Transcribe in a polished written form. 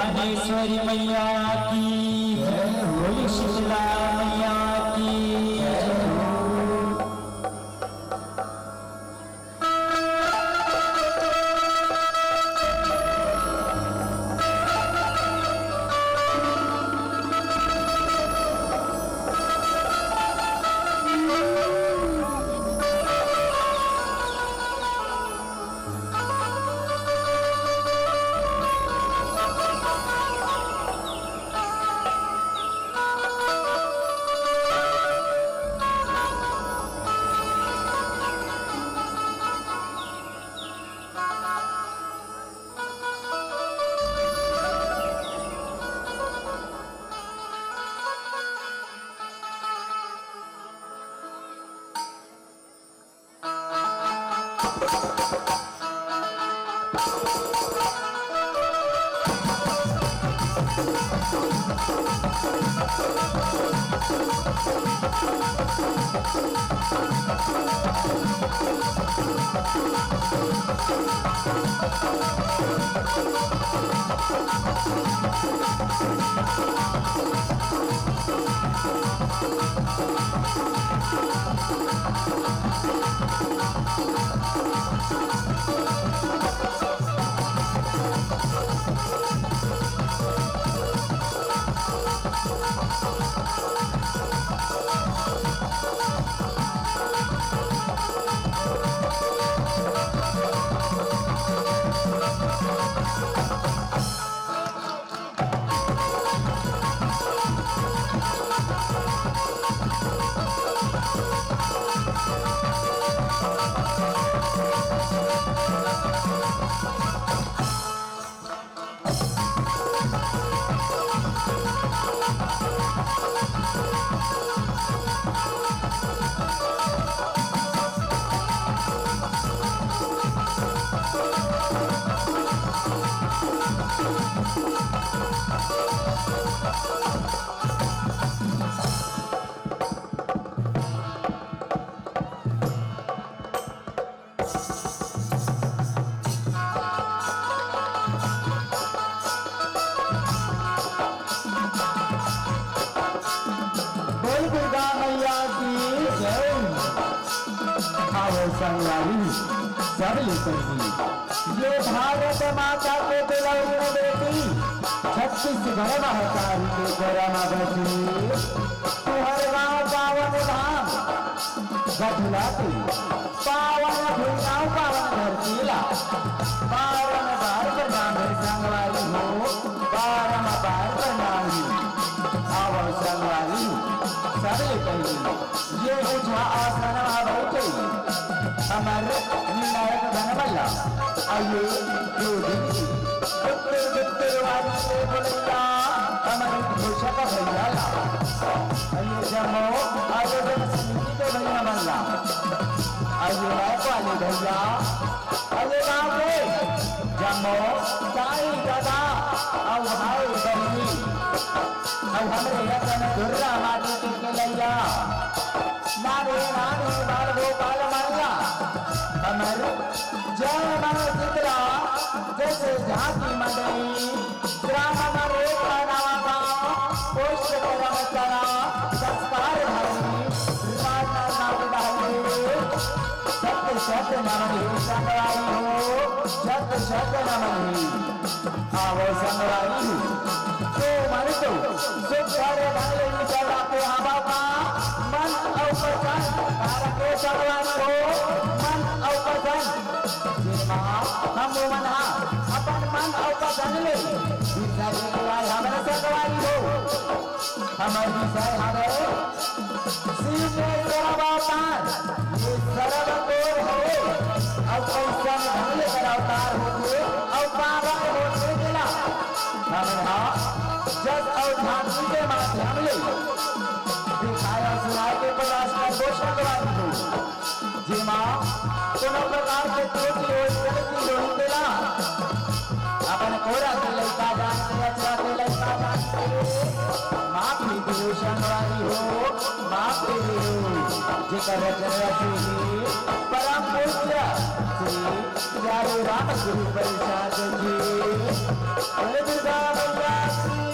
भवानेश्वरी मैया की जय, बोली शीतला मैया की जय। संगवारी सब लेकर ये भारत माता के बिलौन बेटी 36 घर महतारी के गरमा बची तुहर गाँव पावन धाम गठलाती पावन भूमियाओं पावन धरतीला पावन बार प्रणाम संगवारी हो पारम बार प्रणाम आओ संगवारी सब लेकर ये उठा आसन बैठे अमर विनायक धनवल्ला आइए जो उत्तर उत्तर वाली से बोलिया अमर घोषक भैया आइए जमो आयोजन समिति के भैया मल्ला आइए नायक वाले भैया आइए गाँव के जमो ताई दादा और भाई बहनी और हमारे यतन दुर्गा माता के लैया नारे नारे बाल गोपाल मल्ला अमर जय मन चित्रा जैसे झांकी मंडई ग्राम रेखा नामा पुष्प करम चरा संस्कार धर्मी राजा नाम डाले सत्य सत्य नमन संगवारी हो सत्य सत्य नमन आवो संगवारी तो मन तो सुख करे भले चला के हवा का मन औपचार कारके संगवारी हो मन औपचार हम मना अपन मन औपचार ले विषय हमारे संगवारी हो हमारे विषय हमारे अवतार ये सरल तोड़ है अब ऐसा ढंग कर अवतार होते और पावन होते दिला हमने जब और झांकी के माध्यम ले दिखाया सुनाए के प्रयास का घोषणा करवाई हो जी माँ कोनो प्रकार के त्रुटि हो गलती हो दिला अपन कोरा के लड़का जानते अच्छा के लड़का जानते माफी दिलो संगवारी हो माफी दिलो जिकर रचना परम पूज्य श्री प्यारे राम गुरु प्रसाद जी बोले दुर्गा मैया की